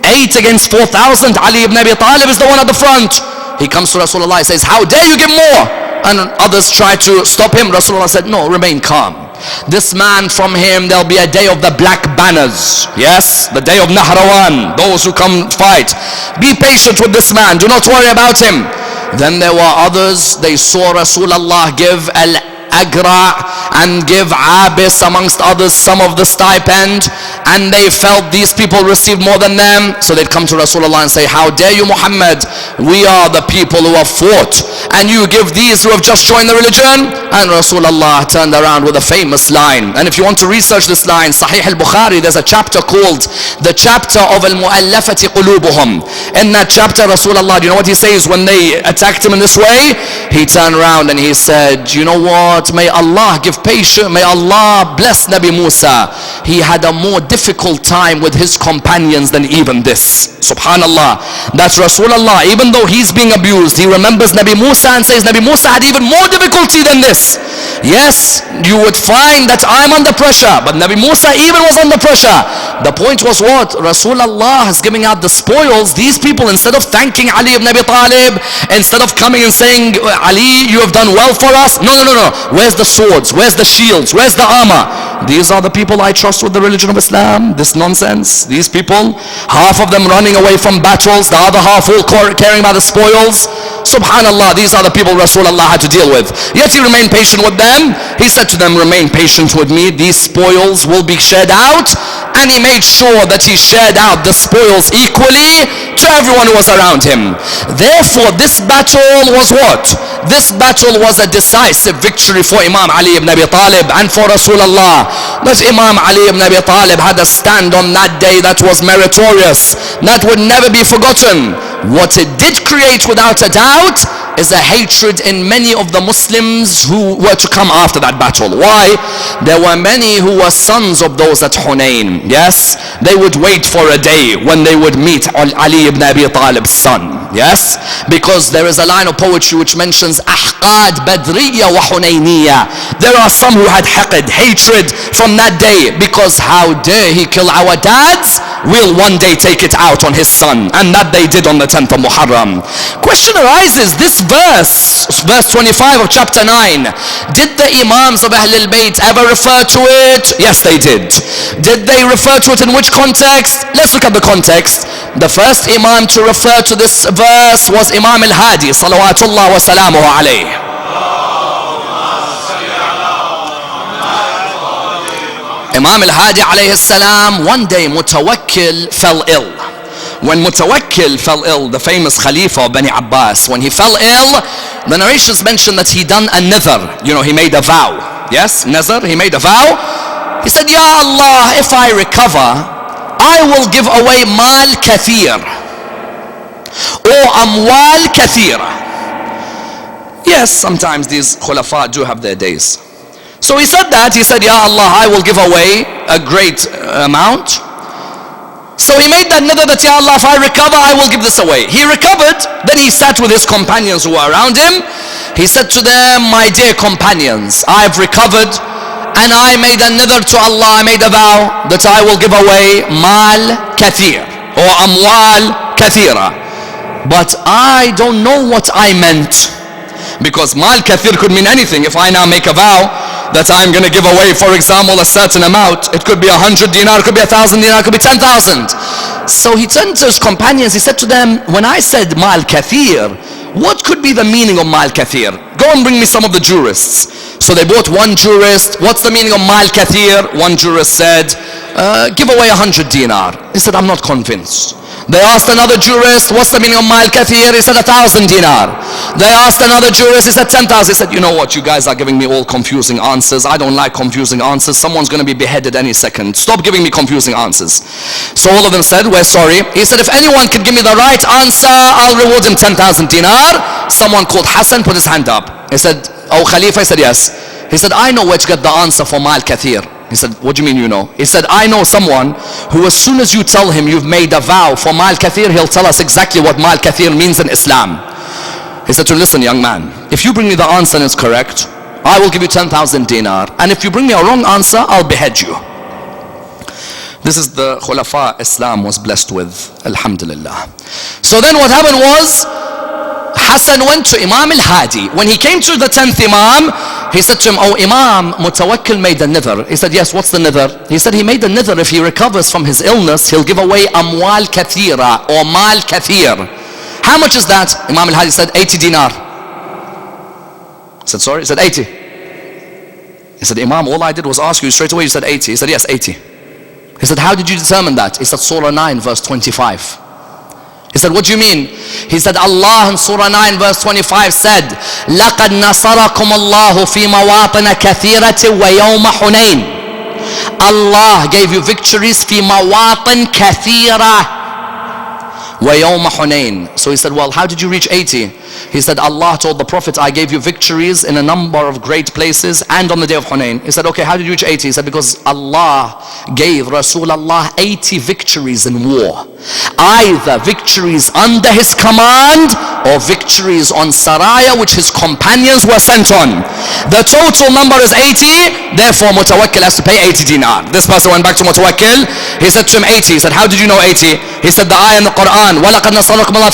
8 against 4,000. Ali ibn Abi Talib is the one at the front. He comes to Rasulullah, he says, how dare you give more? And others try to stop him. Rasulullah said, no, remain calm. This man, from him there'll be a day of the black banners. Yes, the day of Nahrawan, those who come fight. Be patient with this man, do not worry about him. Then there were others, they saw Rasulullah give Al-Agra and give Abis amongst others some of the stipend, and they felt these people received more than them, so they'd come to Rasulullah and say, how dare you Muhammad, we are the people who have fought and you give these who have just joined the religion. And Rasulullah turned around with a famous line, and if you want to research this line, Sahih al-Bukhari, there's a chapter called the chapter of al-mu'allafati qulubuhum. In that chapter, Rasulullah, do you know what he says when they attacked him in this way? He turned around and he said, you know what, may Allah give patience, may Allah bless Nabi Musa. He had a more difficult time with his companions than even this. Subhanallah. That's Rasulullah, even though he's being abused, he remembers Nabi Musa and says Nabi Musa had even more difficulty than this. Yes, you would find that I'm under pressure, but Nabi Musa even was under pressure. The point was what? Rasulullah is giving out the spoils. These people, instead of thanking Ali ibn Abi Talib, instead of coming and saying, Ali, you have done well for us. No. Where's the swords? Where's the shields? Where's the armor? These are the people I trust with the religion of Islam. This nonsense. These people, half of them running away from battles, the other half all caring about the spoils. Subhanallah, these are the people Rasulullah had to deal with. Yet he remained patient with them. He said to them, remain patient with me. These spoils will be shared out. And he made sure that he shared out the spoils equally to everyone who was around him. Therefore, this battle was what? This battle was a decisive victory for Imam Ali ibn Abi Talib and for Rasulullah. But Imam Ali ibn Abi Talib had a stand on that day that was meritorious, that would never be forgotten. What it did create without a doubt is a hatred in many of the Muslims who were to come after that battle. Why? There were many who were sons of those at Hunayn. Yes, they would wait for a day when they would meet Ali ibn Abi Talib's son. Yes, because there is a line of poetry which mentions Ahqad Badriya wa Hunayniyya. There are some who had haqid, hatred from that day, because how dare he kill our dads? We'll one day take it out on his son. And that they did on the 10th of Muharram. Question arises, this verse 25 of chapter 9, did the Imams of Ahlul Bayt ever refer to it? Yes, they did. Did they refer to it in which context? Let's look at the context. The first Imam to refer to this verse was Imam al-Hadi, salawatullah wa salamuhu alayhi. Imam al-Hadi alayhi salam, one day Mutawakkil fell ill. when Mutawakkil fell ill, the famous Khalifa of Bani Abbas, when he fell ill, the narrations mention that he done a nidhr. He made a vow. Yes, nazar, he made a vow. He said, Ya Allah, if I recover, I will give away mal kathir or amwal kathira. Yes, sometimes these khulafa do have their days. So he said that, he said, Ya Allah, I will give away a great amount. So he made that nidhr that, Ya Allah, if I recover, I will give this away. He recovered, then he sat with his companions who were around him. He said to them, my dear companions, I've recovered and I made a nidhr to Allah, I made a vow that I will give away mal kathir or amwal kathira. But I don't know what I meant. Because mal kathir could mean anything. If I now make a vow that I'm going to give away, for example, a certain amount, it could be 100 dinar, it could be 1,000 dinar, it could be 10,000. So he turned to his companions, he said to them, when I said mal kathir, what could be the meaning of mal kathir? Go and bring me some of the jurists. So they brought one jurist. What's the meaning of mal kathir? One jurist said, give away 100 dinar. He said, I'm not convinced. They asked another jurist, what's the meaning of mal kathir? He said, 1,000 dinar. They asked another jurist, he said 10,000. He said, you know what, you guys are giving me all confusing answers. I don't like confusing answers. Someone's going to be beheaded any second. Stop giving me confusing answers. So all of them said, we're sorry. He said, if anyone can give me the right answer, I'll reward him 10,000 dinar. Someone called Hassan put his hand up. He said, oh Khalifa? He said, yes. He said, I know where to get the answer for mal kathir. He said, what do you mean you know? He said, I know someone who as soon as you tell him you've made a vow for mal kathir, he'll tell us exactly what mal kathir means in Islam. He said to him, listen young man, if you bring me the answer and it's correct, I will give you 10,000 dinar. And if you bring me a wrong answer, I'll behead you. This is the khulafa Islam was blessed with, alhamdulillah. So then what happened was, Hassan went to Imam al-Hadi. When he came to the 10th Imam, he said to him, oh Imam, Mutawakkil made a nidhr. He said, yes, what's the nidhr? He said he made a nidhr, if he recovers from his illness, he'll give away amwal kathira or mal kathir. How much is that? Imam al-Hadi said, 80 dinar. He said, sorry? He said, 80. He said, Imam, all I did was ask you straight away. You said 80. He said, yes, 80. He said, how did you determine that? He said, Surah 9, verse 25. He said, what do you mean? He said, Allah in Surah 9 verse 25 said, لَقَدْ نَصَرَكُمُ اللَّهُ فِي مَوَاطِنَ كَثِيرَةٍ وَيَوْمَ حُنَيْنٍ. Allah gave you victories فِي مَوَاطِنْ كَثِيرَةٍ وَيَوْمَ حُنَيْنٍ. So he said, well, how did you reach 80? He said, Allah told the Prophet, I gave you victories in a number of great places and on the day of Hunayn. He said, okay, how did you reach 80? He said, because Allah gave Rasulullah 80 victories in war. Either victories under his command or victories on Saraya which his companions were sent on. The total number is 80, therefore Mutawakkil has to pay 80 dinar. This person went back to Mutawakkil, he said to him 80. He said, how did you know 80? He said, the ayah in the Quran, وَلَقَدْ نَصَرَكُمُ اللَّهُ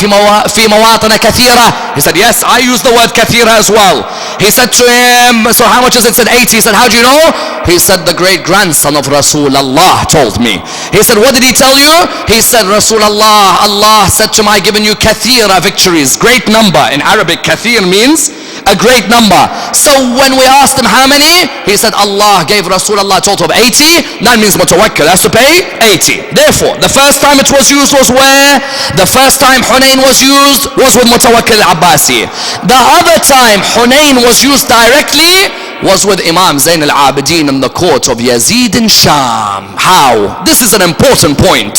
فِي مَوَاطِنَ كَثِيرَةٍ. He said, yes, I use the word kathira as well. He said to him, so how much is it? He said 80. He said, how do you know? He said, the great grandson of Rasulullah told me. He said, what did he tell you? He said, Rasulullah, Allah said to him, I given you kathira victories, great number. In Arabic, kathir means a great number. So when we asked him how many, he said Allah gave Rasulullah a total of 80. That means Mutawakkil has to pay 80. Therefore, the first time it was used was where? The first time Hunayn was used was with Mutawakkil al-Abbasi. The other time Hunayn was used directly was with Imam Zayn al-Abidin in the court of Yazid in Sham. How? This is an important point.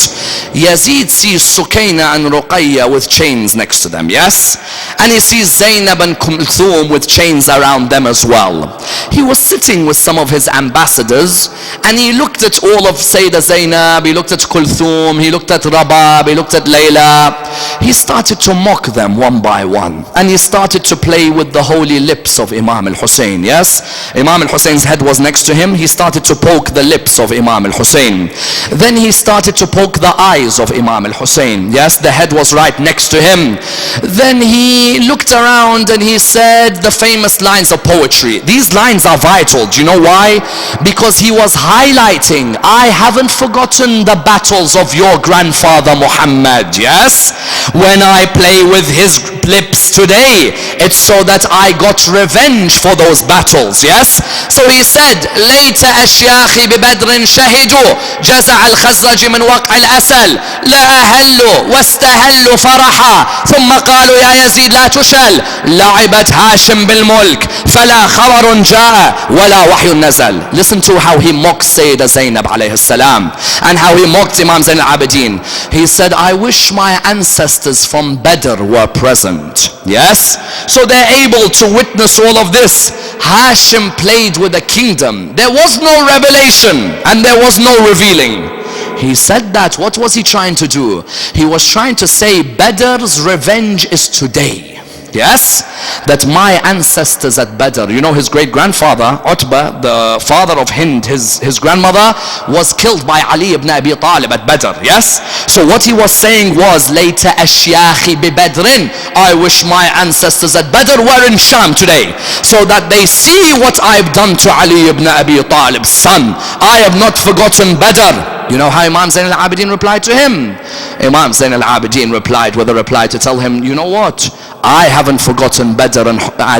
Yazid sees Sukaina and Ruqayya with chains next to them, yes? And he sees Zainab and Kulthum with chains around them as well. He was sitting with some of his ambassadors and he looked at all of Sayyidah Zainab, he looked at Kulthum, he looked at Rabab, he looked at Layla. He started to mock them one by one and he started to play with the holy lips of Imam al-Hussein, yes? Imam al-Hussein's head was next to him. He started to poke the lips of Imam al-Hussein. Then he started to poke the eyes of Imam al-Hussein. Yes, the head was right next to him. Then he looked around and he said the famous lines of poetry. These lines are vital. Do you know why? Because he was highlighting, I haven't forgotten the battles of your grandfather Muhammad. Yes, when I play with his lips today, it's so that I got revenge for those battles. Yes, so he said, ليت أشياخي ببدر شهدوا جزع الخزرج من وقع الأسد تسل لأهلوا واستهلوا فرحا ثم قالوا يا يزيد لا تشل لعبت هاشم بالملك فلا خبر جاء ولا وحي نزل. Listen to how he mocked Sayyidah Zainab alayhi salam and how he mocked Imam Zain al-Abidin. He said, I wish my ancestors from Badr were present. Yes, so they're able to witness all of this. Hashim played with the kingdom. There was no revelation and there was no revealing. He said that. What was he trying to do? He was trying to say Badr's revenge is today. Yes, that my ancestors at Badr, you know his great-grandfather Utbah, the father of Hind, his grandmother, was killed by Ali ibn Abi Talib at Badr. Yes, so what he was saying was later ashyakhi bi Badrin, I wish my ancestors at Badr were in Sham today, so that they see what I've done to Ali ibn Abi Talib's son. I have not forgotten Badr. You know how Imam Zain al-Abidin replied to him? Imam Zain al-Abidin replied with a reply to tell him, you know what, I haven't forgotten Badr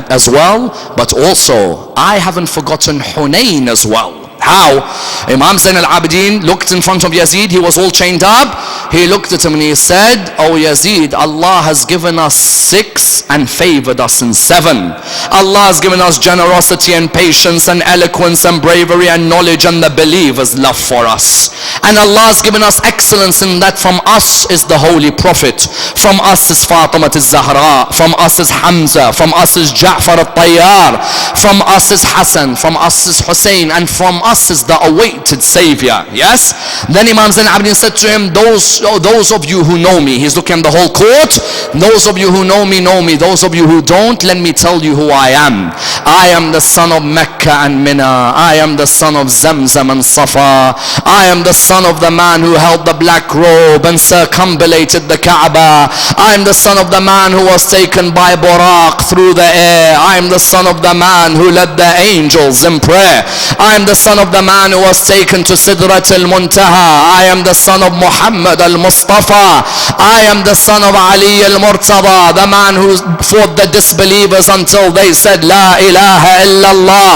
as well, but also I haven't forgotten Hunayn as well. How? Imam Zain al-Abidin looked in front of Yazid. He was all chained up. He looked at him and he said, oh Yazid, Allah has given us 6 and favored us in 7. Allah has given us generosity and patience and eloquence and bravery and knowledge and the believer's love for us. And Allah has given us excellence in that from us is the Holy Prophet, from us is Fatima al-Zahra, from us is Hamza, from us is Ja'far al-Tayyar, from us is Hassan, from us is Hussein, and from us is the awaited Savior. Yes? Then Imam Zain al-Abidin said to him, those of you who know me, he's looking at the whole court, those of you who know me, those of you who don't, let me tell you who I am. I am the son of Mecca and Mina. I am the son of Zamzam and Safa. I am the son of the man who held the black robe and circumambulated the Kaaba. I am the son of the man who was taken by Buraq through the air. I am the son of the man who led the angels in prayer. I am the son of the man who was taken to Sidrat al-Muntaha. I am the son of Muhammad al-Mustafa. I am the son of Ali al-Murtada, the man who fought the disbelievers until they said La ilaha illallah.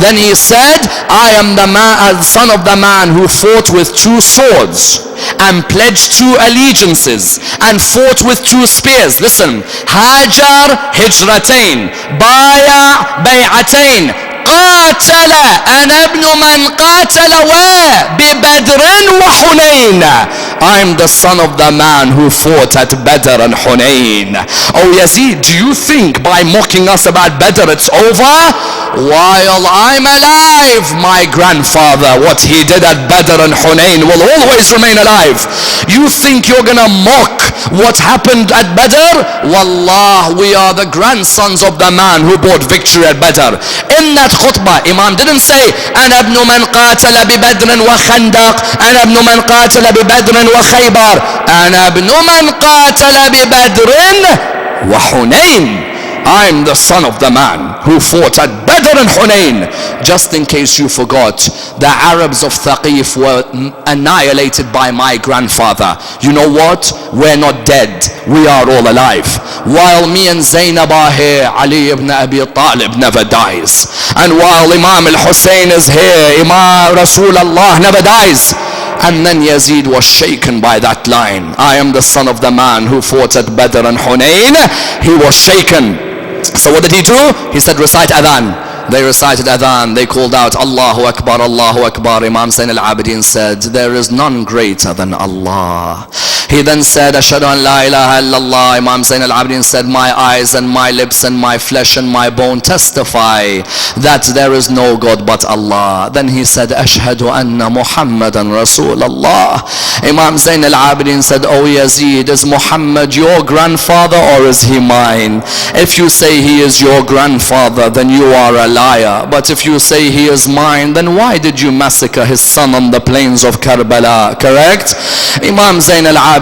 Then he said, I am the son of the man who fought with 2 swords and pledged 2 allegiances and fought with 2 spears. Listen, Hajar hijratain, Baya bay'atain, قاتل أنا ابن من قاتل ببدر وحنين. I'm the son of the man who fought at Badr and Hunayn. Oh Yazid, do you think by mocking us about Badr it's over? While I'm alive, my grandfather, what he did at Badr and Hunayn will always remain alive. You think you're gonna mock what happened at Badr? Wallah, we are the grandsons of the man who brought victory at Badr. In that khutbah, Imam didn't say أنا ابن من قاتل ببدر وخندق, أنا ابن من قاتل ببدر وخيبر, أنا ابن من قاتل ببدر وحنين. I'm the son of the man who fought at Badr and Hunayn. Just in case you forgot, the Arabs of Thaqif were annihilated by my grandfather. You know what? We're not dead. We are all alive. While me and Zainab are here, Ali ibn Abi Talib never dies. And while Imam al-Hussein is here, Imam Rasulullah never dies. And then Yazid was shaken by that line. I am the son of the man who fought at Badr and Hunayn. He was shaken. So what did he do? He said, recite adhan. They recited adhan. They called out, Allahu Akbar, Allahu Akbar. Imam Zain al-Abidin said, there is none greater than Allah. He then said, Ashhadu an la ilaha illallah. Imam Zain al-Abidin said, my eyes and my lips and my flesh and my bone testify that there is no God but Allah. Then he said, Ashhadu anna Muhammadan Rasulullah. Imam Zain al-Abidin said, oh Yazid, is Muhammad your grandfather or is he mine? If you say he is your grandfather, then you are a liar. But if you say he is mine, then why did you massacre his son on the plains of Karbala? Correct? Imam Zain al-Abidin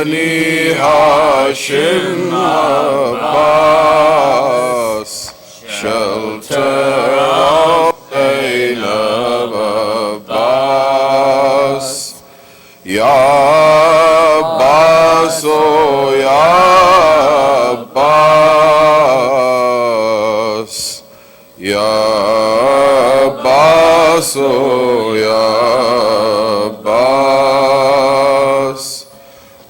Bani Hashim Abbas, shelter of Zainab Abbas. Ya Abbas, oh Ya Abbas, Ya Abbas, oh Ya Abbas.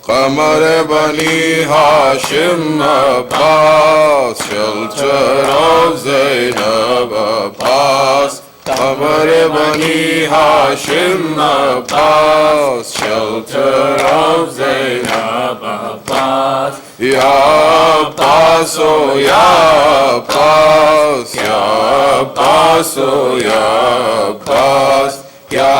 Qamar Bani Hashim Abbas, shelter of Zainab Abbas. Qamar Bani Hashim Abbas, shelter of Zainab Abbas. Ya Abbas, oh Ya Abbas, Ya Abbas, oh Ya Abbas. Ya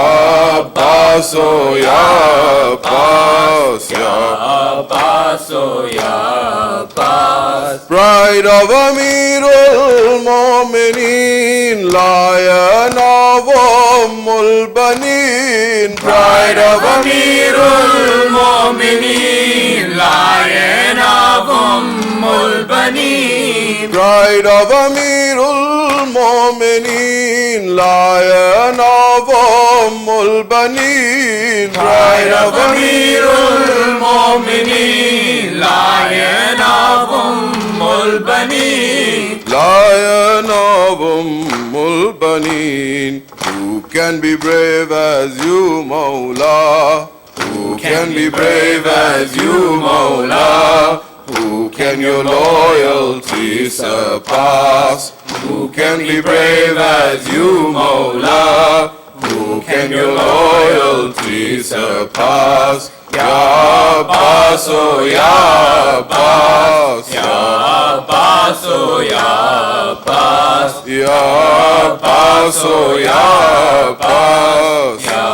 Abbas, oh Ya Abbas, Ya Abbas, oh Ya Abbas. Bride of Amirul Mu'mineen, Lion of Ummul Baneen. Bride of Amirul Mu'mineen, Lion of Ummul Baneen. Bride of Amirul Mu'mineen, Lion of Ummul Baneen. Bride of Amirul Mu'mineen, Lion of Ummul Baneen. Lion of Ummul Baneen. Who can be brave as you, Mawla? Who can be brave as you, Mawla? Who can your loyalty surpass? Who can be brave as you, Mawla? Who can your loyalty surpass? Ya Abbas, oh Ya Abbas, Ya Abbas, oh Ya Abbas. Ya Abbas, oh Ya Abbas, Ya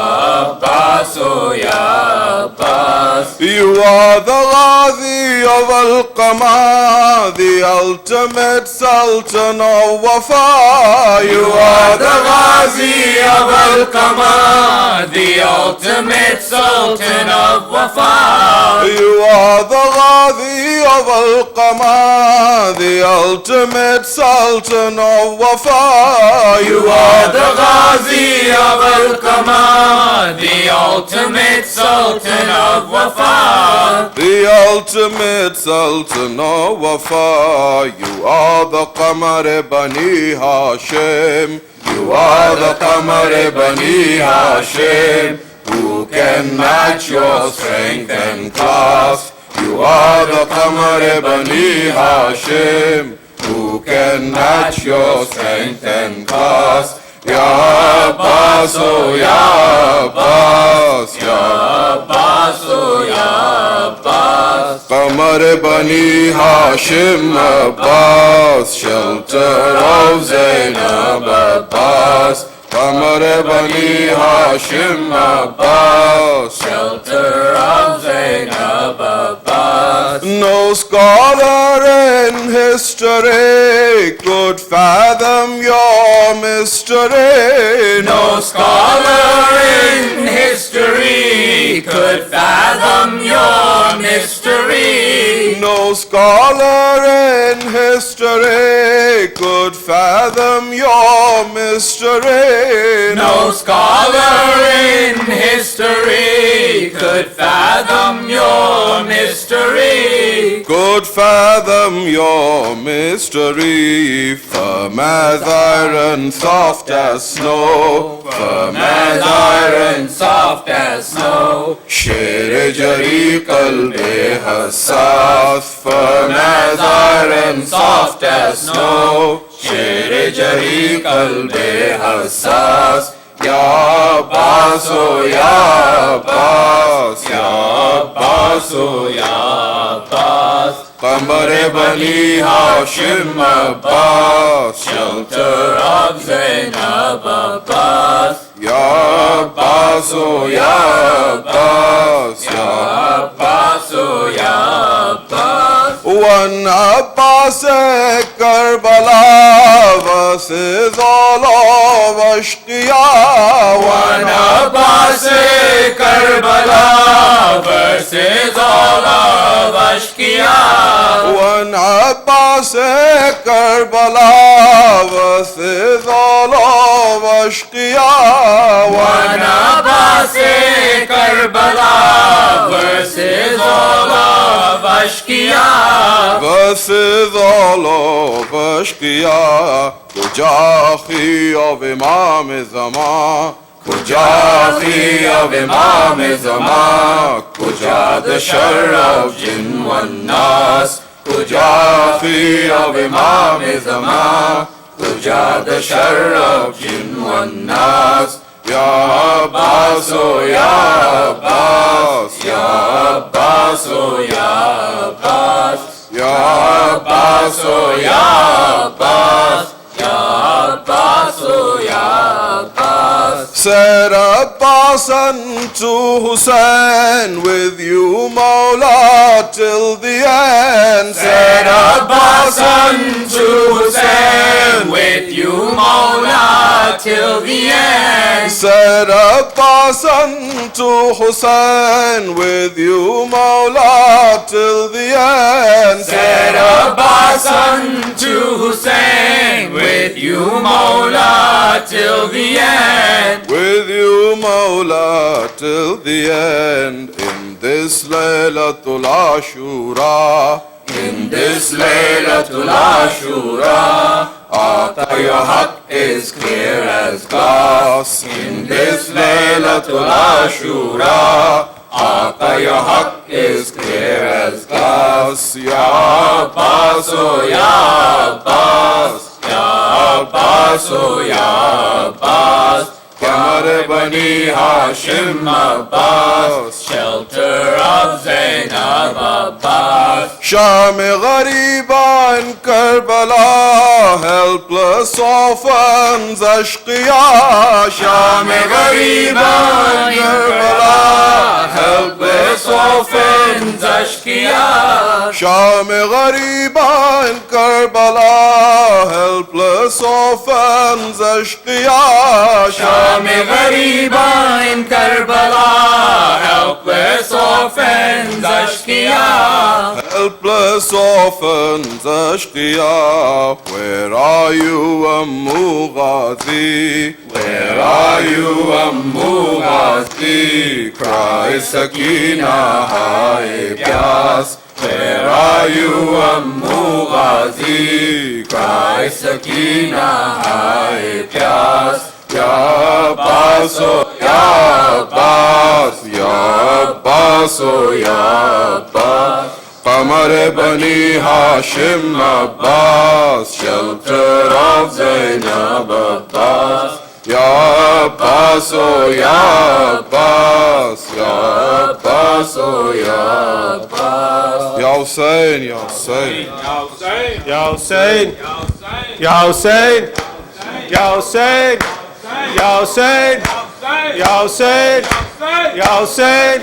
Abbas, oh Ya Abbas. You are the Ghazi of Al-Qamar, the ultimate Sultan of Wafa. You are the Ghazi of Al-Qamar, the ultimate Sultan of Wafa. You are the Ghazi of Al-Qamar, the ultimate Sultan of Wafa. You are the Ghazi of Al-Qamar, the ultimate Sultan of Wafa. The ultimate Sultan of Wafa. You are the Qamar Bani Hashim. You are the Qamar Bani Hashim. Who can match your strength and class? You are the Qamar Bani Hashim. Who can match your strength and class? Ya Abbas, oh Ya Abbas, Ya Abbas, oh Ya Abbas. Qamar Bani Hashim Abbas, shelter of Zainab Abbas. Qamar Bani Hashim Abbas, shelter of Zainab Abbas. No scholar in history could fathom your mystery. No scholar in history could fathom your mystery. No scholar in history could fathom your mystery. No scholar in history could fathom your mystery. Could fathom your mystery. Firm as iron, soft as snow. Firm as iron, soft as snow. Sher jari qalbe hassas. Firm as iron, soft as snow. Sher jari qalbe hassas. Ya Abbas, oh Ya Abbas, Ya Abbas, oh Ya Abbas. Qamar Bani Hashim Abbas, shelter of Zainab Abbas. Ya Abbas, oh Ya Abbas, Ya Abbas, oh Ya Abbas. One Abbas Karbala versus all of Ashqiya. One Abbas Karbala versus all of Ashqiya. One Abbas Karbala versus all of Ashqiya. One Abbas Karbala versus all of Ashqiya. Versus all of Ashqiya. Kujahi of Imam Zama. Kujahi of Imam Zama. Kuja the Shar of Jinn wan Nas. Kujahi of Imam Zama. Kuja the Shar of Jinn wan Nas. Ya Abbas, oh Ya Abbas, Ya Abbas, oh Ya Abbas, Ya Abbas, oh Ya Abbas, Ya Abbas, oh Ya Abbas. Said Abbas unto Hussein, with you Mawla till the end. Said Abbas unto Hussein, with you Mawla till the end. Said Abbas unto Hussein, with you Mawla till the end. Said Abbas unto Hussein, with you Mawla till the end. With you Mawla till the end. In this Laylatul Ashura, In this Laylatul Ashura, Aqa your haq is clear as glass. In this Laylatul Ashura, Aqa your haq is clear as glass. Ya Abbas, oh Ya Abbas, Ya Abbas, oh Ya Abbas, Qamar Bani Hashim Abbas, shelter of Zainab Abbas. Sham Ghariba in Karbala, helpless orphans Ashqiya. Sham Ghariba in Karbala, helpless orphans Ashqiya. Sham Ghariba in Karbala, helpless orphans Ashqiya. Sham Ghariba in Karbala, helpless orphans Ashqiya. Helpless orphans Ashqiya. Where are you, Ammu Ghazi? Where are you, Ammu Ghazi? Cry Sakina, hai pyas. Where are you, Ammu Ghazi? Cry Sakina, hai pyas. Ya Abbas, oh Ya Abbas, Ya Abbas, oh Ya Abbas. Qamar Bani Hashim Abbas, shelter of Zainab Abbas. Ya Abbas, oh Ya Abbas, Ya Abbas, oh Ya Abbas. Ya Hussein, Ya Hussein. Ya Hussein, Ya Hussein, Ya Hussein, Ya Hussein, Ya Hussein, Ya Hussein,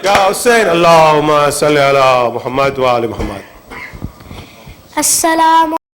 Ya Hussein. Allahumma salli ala Muhammad wa ali Muhammad. السلام